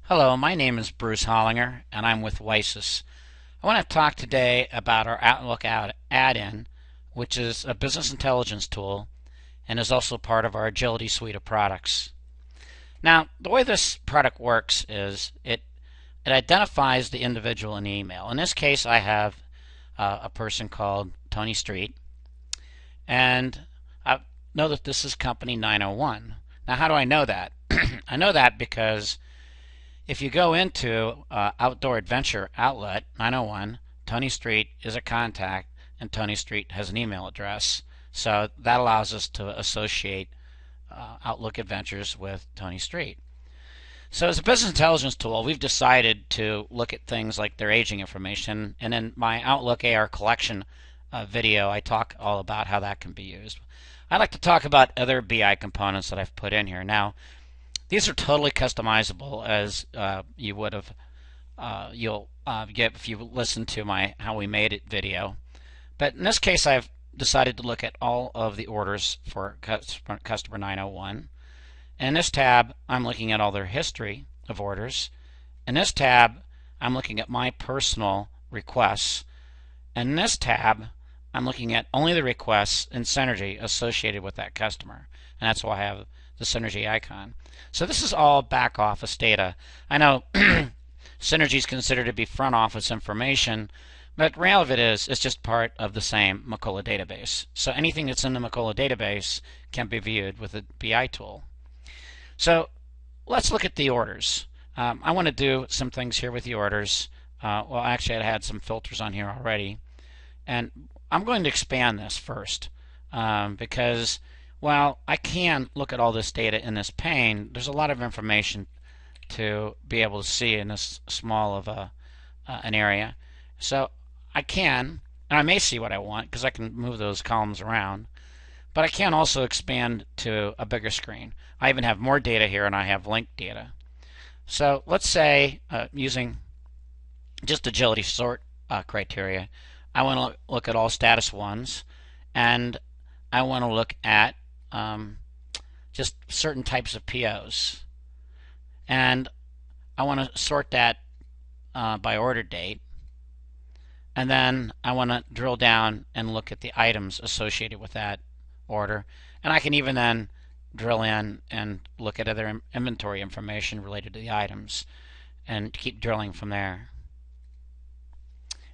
Hello, my name is Bruce Hollinger, and I'm with WiSys. I want to talk today about our Outlook add-in, which is a business intelligence tool and is also part of our Agility suite of products. Now, the way this product works is it identifies the individual in the email. In this case, I have a person called Tony Street, and I know that this is company 901. Now, how do I know that? I know that because if you go into Outdoor Adventure Outlet 901, Tony Street is a contact, and Tony Street has an email address. So that allows us to associate Outlook Adventures with Tony Street. So as a business intelligence tool, we've decided to look at things like their aging information. And in my Outlook AR collection video, I talk all about how that can be used. I'd like to talk about other BI components that I've put in here. Now, these are totally customizable, as you would have you'll get if you listen to my How We Made It video. But in this case, I've decided to look at all of the orders for customer 901. In this tab, I'm looking at all their history of orders. In this tab, I'm looking at my personal requests. And in this tab, I'm looking at only the requests in Synergy associated with that customer. And that's why I have the Synergy icon. So this is all back office data. I know Synergy is considered to be front office information, but the reality of it is it's just part of the same Macola database. So anything that's in the Macola database can be viewed with a BI tool. So let's look at the orders. I want to do some things here with the orders. Well, actually, I had some filters on here already. And I'm going to expand this first because while I can look at all this data in this pane, there's a lot of information to be able to see in this small of an area. So I can, and I may see what I want because I can move those columns around, but I can also expand to a bigger screen. I even have more data here, and I have linked data. So let's say using just agility sort criteria, I want to look at all status ones, and I want to look at just certain types of POs. And I want to sort that by order date. And then I want to drill down and look at the items associated with that order. And I can even then drill in and look at other inventory information related to the items and keep drilling from there.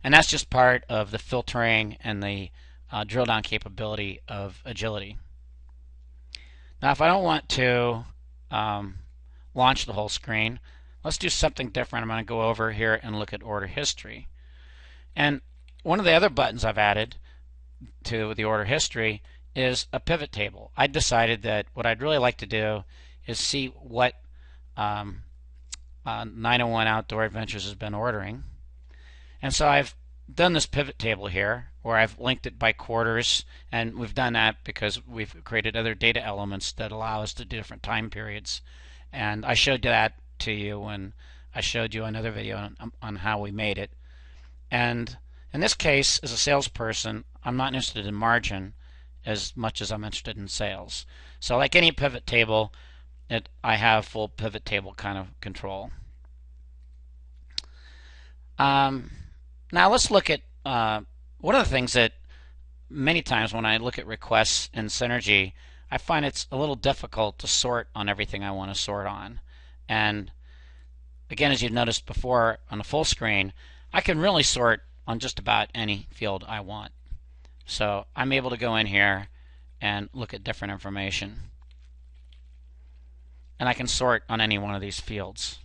And that's just part of the filtering and the drill down capability of Agility. Now, if I don't want to launch the whole screen, let's do something different. I'm going to go over here and look at order history. And one of the other buttons I've added to the order history is a pivot table. I decided that what I'd really like to do is see what 901 Outdoor Adventures has been ordering. And so I've done this pivot table here where I've linked it by quarters, and we've done that because we've created other data elements that allow us to do different time periods. And I showed that to you when I showed you another video on how we made it. And in this case, as a salesperson, I'm not interested in margin as much as I'm interested in sales. So like any pivot table, I have full pivot table kind of control. Now let's look at one of the things that many times when I look at requests in Synergy, I find it's a little difficult to sort on everything I want to sort on. And again, as you've noticed before on the full screen, I can really sort on just about any field I want. So I'm able to go in here and look at different information. And I can sort on any one of these fields.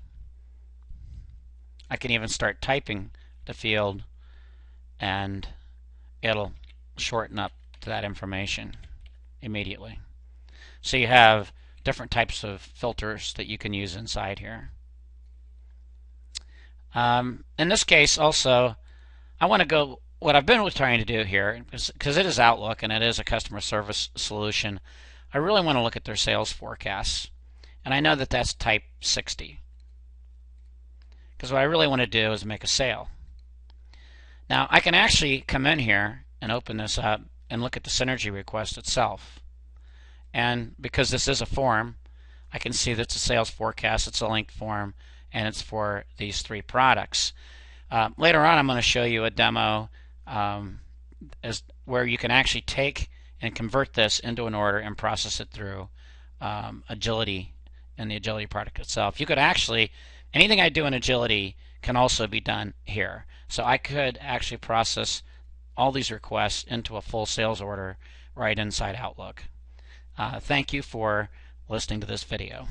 I can even start typing the field and it'll shorten up to that information immediately. So you have different types of filters that you can use inside here. In this case also, I want to go, what I've been trying to do here, because it is Outlook and it is a customer service solution, I really want to look at their sales forecasts. And I know that that's type 60. Because what I really want to do is make a sale. Now I can actually come in here and open this up and look at the Synergy request itself. And because this is a form, I can see that it's a sales forecast, it's a linked form, and it's for these 3 products. Later on, I'm going to show you a demo where you can actually take and convert this into an order and process it through Agility and the Agility product itself. You could actually, anything I do in Agility can also be done here. So I could actually process all these requests into a full sales order right inside Outlook. Thank you for listening to this video.